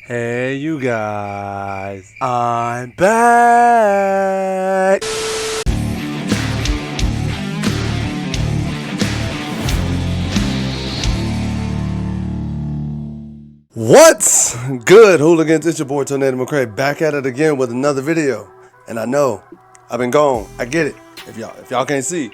Hey you guys, I'm back. What's good, hooligans? It's your boy TornadoMcRae back at it again with another video. And I know I've been gone. I get it. If y'all can't see,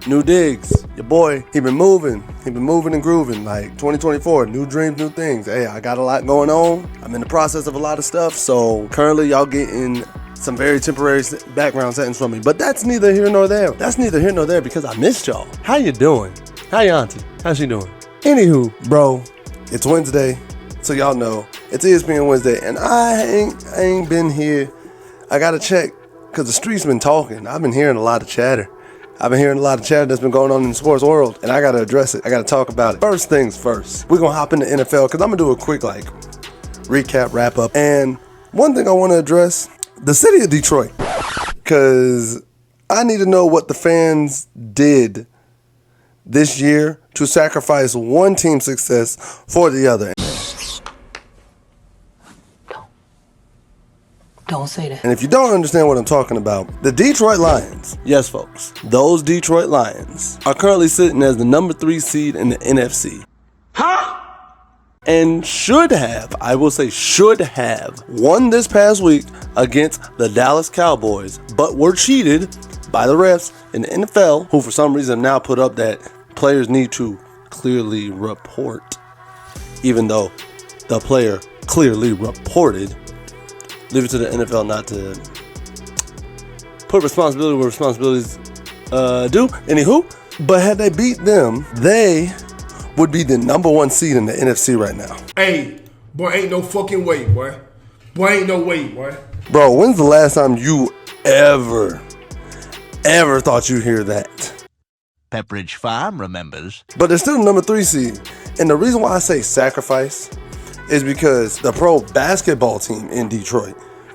new digs. Your boy, he been moving and grooving. Like 2024, new dreams, new things. Hey, I got a lot going on. I'm in the process of a lot of stuff. So currently y'all getting some very temporary background settings from me. But that's neither here nor there. That's neither here nor there because I missed y'all. How you doing? How your auntie? How's she doing? Anywho, bro, it's Wednesday. So y'all know it's ESPN Wednesday, and I ain't been here. I gotta check because the streets been talking. I've been hearing a lot of chatter. That's been going on in the sports world, and I gotta address it. I gotta talk about it. First things first, we're gonna hop into NFL because I'm gonna do a quick recap, wrap up. And one thing I want to address: the city of Detroit, because I need to know what the fans did this year to sacrifice one team's success for the other. Don't say that. And if you don't understand what I'm talking about, the Detroit Lions, yes folks, those Detroit Lions are currently sitting as the number 3 seed in the NFC. Huh? And should have won this past week against the Dallas Cowboys, but were cheated by the refs in the NFL, who for some reason now put up that players need to clearly report, even though the player clearly reported. Leave it to the NFL not to put responsibility where responsibilities due. Anywho, but had they beat them, they would be the number 1 seed in the NFC right now. Hey, boy, ain't no fucking way, boy. Boy, ain't no way, boy. Bro, when's the last time you ever thought you'd hear that? Pepperidge Farm remembers. But they're still the number 3 seed. And the reason why I say sacrifice is because the pro basketball team in Detroit,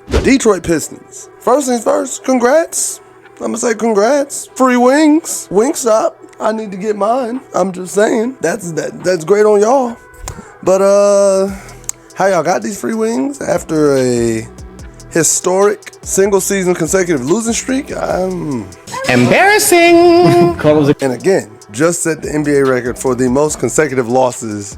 the Detroit Pistons. First things first, congrats. I'm gonna say congrats. Free wings. Wingstop. I need to get mine. I'm just saying. That's great on y'all. But how y'all got these free wings after a historic single season consecutive losing streak? Embarrassing. And again, just set the NBA record for the most consecutive losses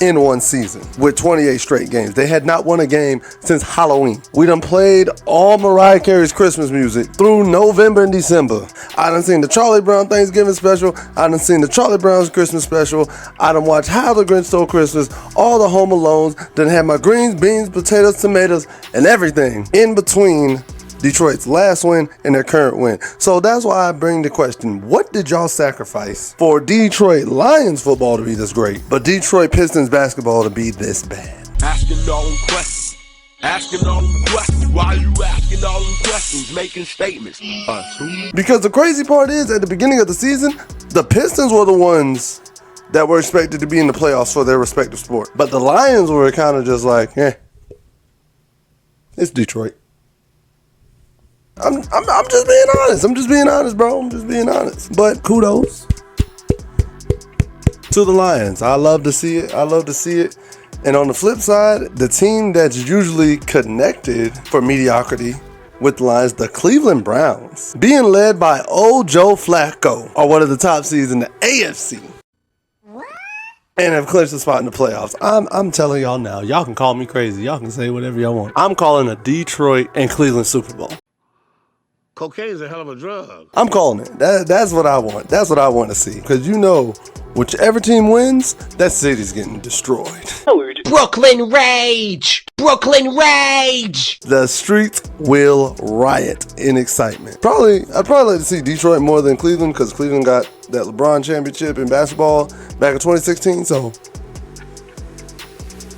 in one season with 28 straight games. They had not won a game since Halloween. We done played all Mariah Carey's Christmas music through November and December. I done seen the Charlie Brown Thanksgiving special. I done seen the Charlie Brown's Christmas special. I done watched How the Grinch Stole Christmas, all the Home Alones, done had my greens, beans, potatoes, tomatoes, and everything in between Detroit's last win and their current win. So that's why I bring the question, what did y'all sacrifice for Detroit Lions football to be this great, but Detroit Pistons basketball to be this bad? Asking all them questions. Why you asking all them questions? Making statements. Because the crazy part is, at the beginning of the season, the Pistons were the ones that were expected to be in the playoffs for their respective sport. But the Lions were kind of just like, it's Detroit. I'm just being honest. Bro. I'm just being honest. But kudos to the Lions. I love to see it. And on the flip side, the team that's usually connected for mediocrity with the Lions, the Cleveland Browns, being led by old Joe Flacco, are one of the top seeds in the AFC. And have clinched a spot in the playoffs. I'm telling y'all now, y'all can call me crazy. Y'all can say whatever y'all want. I'm calling a Detroit and Cleveland Super Bowl. Cocaine's a hell of a drug. I'm calling it. That's what I want. That's what I want to see. Because you know, whichever team wins, that city's getting destroyed. Brooklyn Rage. The streets will riot in excitement. I'd probably like to see Detroit more than Cleveland because Cleveland got that LeBron championship in basketball back in 2016. So,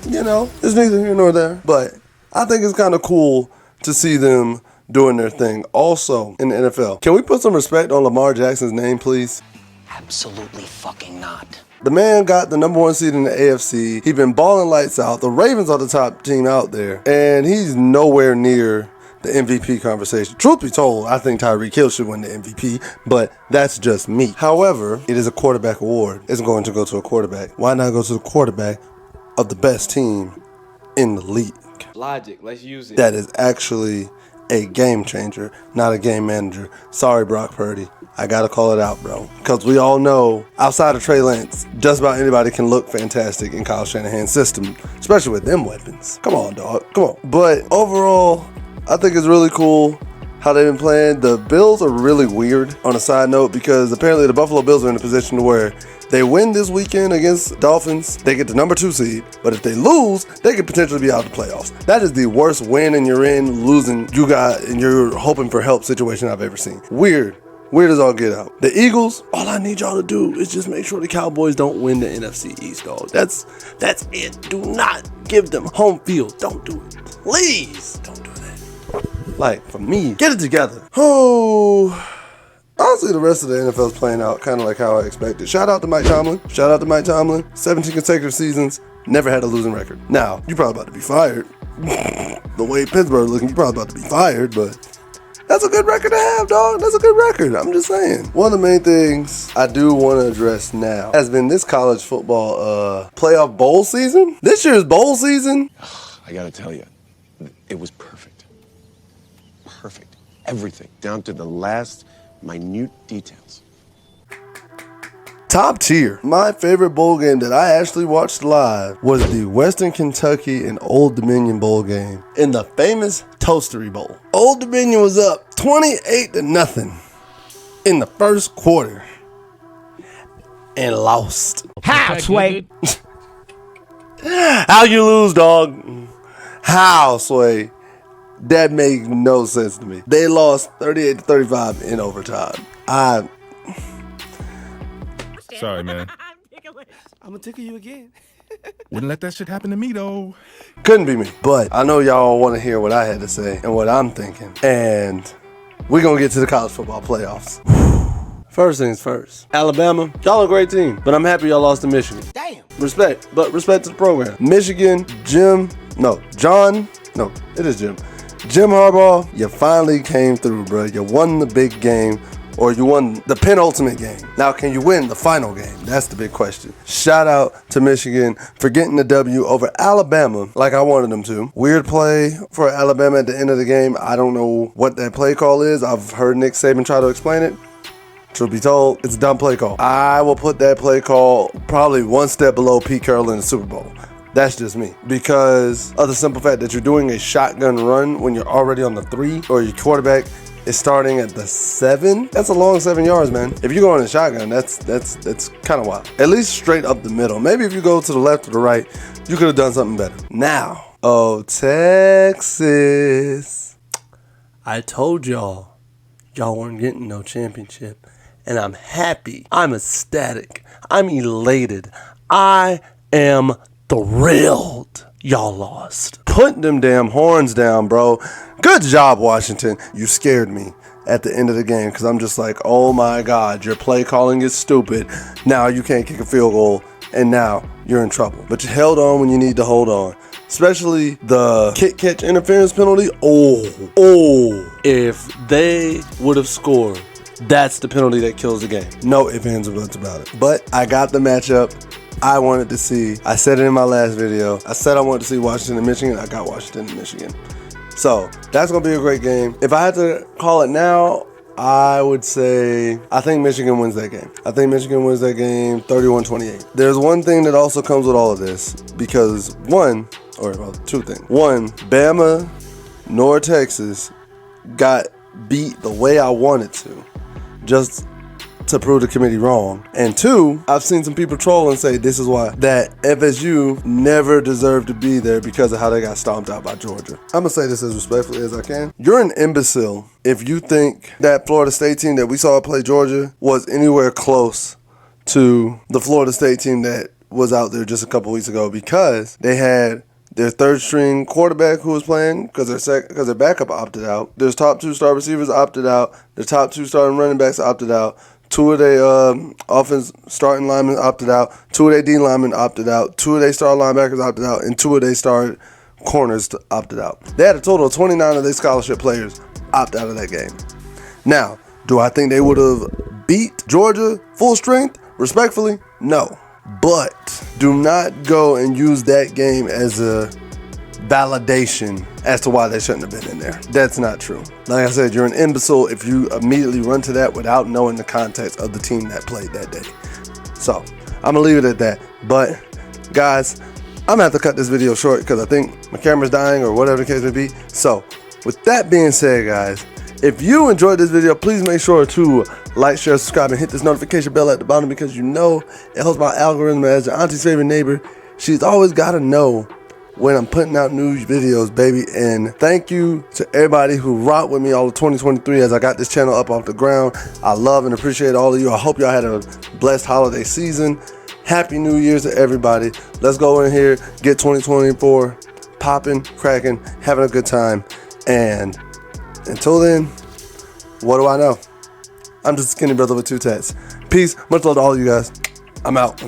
you know, it's neither here nor there. But I think it's kind of cool to see them doing their thing. Also in the NFL, can we put some respect on Lamar Jackson's name, please? Absolutely fucking not. The man got the number 1 seed in the AFC. He's been balling lights out. The Ravens are the top team out there, and he's nowhere near the MVP conversation. Truth be told, I think Tyreek Hill should win the MVP, but that's just me. However, it is a quarterback award. It's going to go to a quarterback. Why not go to the quarterback of the best team in the league? Logic, let's use it. that is actually a game changer, not a game manager. Sorry, Brock Purdy. I gotta call it out, bro. Because we all know, outside of Trey Lance, just about anybody can look fantastic in Kyle Shanahan's system, especially with them weapons. Come on, dog. Come on. But overall, I think it's really cool how they've been playing. The Bills are really weird on a side note because apparently the Buffalo Bills are in a position where they win this weekend against Dolphins, they get the number 2 seed, but if they lose, they could potentially be out of the playoffs. That is the worst win and you're in, losing, you got, and you're hoping for help situation I've ever seen. Weird as all get out. The Eagles, all I need y'all to do is just make sure the Cowboys don't win the NFC East, dog. That's it. Do not give them home field. Don't do it. Please don't do that. Like, for me, get it together. Oh, honestly, the rest of the NFL's playing out kind of like how I expected. Shout out to Mike Tomlin. 17 consecutive seasons, never had a losing record. Now, you're probably about to be fired. The way Pittsburgh looking, you're probably about to be fired, but that's a good record to have, dog. That's a good record. I'm just saying. One of the main things I do want to address now has been this college football playoff bowl season. This year's bowl season. I gotta tell you, it was perfect. Perfect. Everything, down to the last minute details. Top tier. My favorite bowl game that I actually watched live was the Western Kentucky and Old Dominion bowl game in the famous Toastery Bowl. Old Dominion was up 28-0 in the first quarter and lost. How, Sway? How you lose, dog? How, Sway? That makes no sense to me. They lost 38-35 in overtime. Sorry, man. I'm gonna tickle you again. Wouldn't let that shit happen to me, though. Couldn't be me. But I know y'all want to hear what I had to say and what I'm thinking. And we're going to get to the college football playoffs. First things first. Alabama, y'all a great team, but I'm happy y'all lost to Michigan. Damn. Respect to the program. Michigan, Jim Harbaugh, you finally came through, bro. You won the big game, or you won the penultimate game. Now, can you win the final game? That's the big question. Shout out to Michigan for getting the W over Alabama like I wanted them to. Weird play for Alabama at the end of the game. I don't know what that play call is. I've heard Nick Saban try to explain it. Truth be told, it's a dumb play call. I will put that play call probably one step below Pete Carroll in the Super Bowl. That's just me. Because of the simple fact that you're doing a shotgun run when you're already on the 3, or your quarterback is starting at the 7. That's a long 7 yards, man. If you go in a shotgun, that's kind of wild. At least straight up the middle. Maybe if you go to the left or the right, you could have done something better. Now, Texas. I told y'all weren't getting no championship. And I'm happy. I'm ecstatic. I'm elated. I am thrilled y'all lost. Put them damn horns down, bro. Good job, Washington. You scared me at the end of the game because I'm just like, oh my God, your play calling is stupid. Now you can't kick a field goal and now you're in trouble. But you held on when you need to hold on. Especially the kick catch interference penalty. Oh, if they would have scored, that's the penalty that kills the game. No ifs, ands, or buts about it. But I got the matchup I wanted to see. I said it in my last video. I said I wanted to see Washington and Michigan. I got Washington and Michigan. So that's going to be a great game. If I had to call it now, I would say I think Michigan wins that game. I think Michigan wins that game 31-28. There's one thing that also comes with all of this because two things. One, Bama nor Texas got beat the way I wanted to, just to prove the committee wrong. And two, I've seen some people troll and say this is why that FSU never deserved to be there because of how they got stomped out by Georgia. I'm gonna say this as respectfully as I can. You're an imbecile if you think that Florida State team that we saw play Georgia was anywhere close to the Florida State team that was out there just a couple weeks ago, because they had their third string quarterback who was playing because their backup opted out. Their top 2 star receivers opted out. Their top 2 starting running backs opted out. 2 of their offense starting linemen opted out. 2 of their D linemen opted out. 2 of their star linebackers opted out. And 2 of their star corners opted out. They had a total of 29 of their scholarship players opt out of that game. Now, do I think they would have beat Georgia full strength? Respectfully, no. But do not go and use that game as a validation as to why they shouldn't have been in there. That's not true. Like I said, you're an imbecile if you immediately run to that without knowing the context of the team that played that day. So I'm gonna leave it at that. But guys, I'm gonna have to cut this video short because I think my camera's dying or whatever the case may be. So with that being said, guys, if you enjoyed this video, please make sure to like, share, subscribe, and hit this notification bell at the bottom, because you know it helps my algorithm. As your auntie's favorite neighbor, she's always got to know when I'm putting out new videos, baby. And thank you to everybody who rocked with me all of 2023 as I got this channel up off the ground. I love and appreciate all of you. I hope y'all had a blessed holiday season. Happy New Year's to everybody. Let's go in here, get 2024 popping, cracking, having a good time. And until then, what do I know? I'm just a skinny brother with two tats. Peace. Much love to all of you guys. I'm out.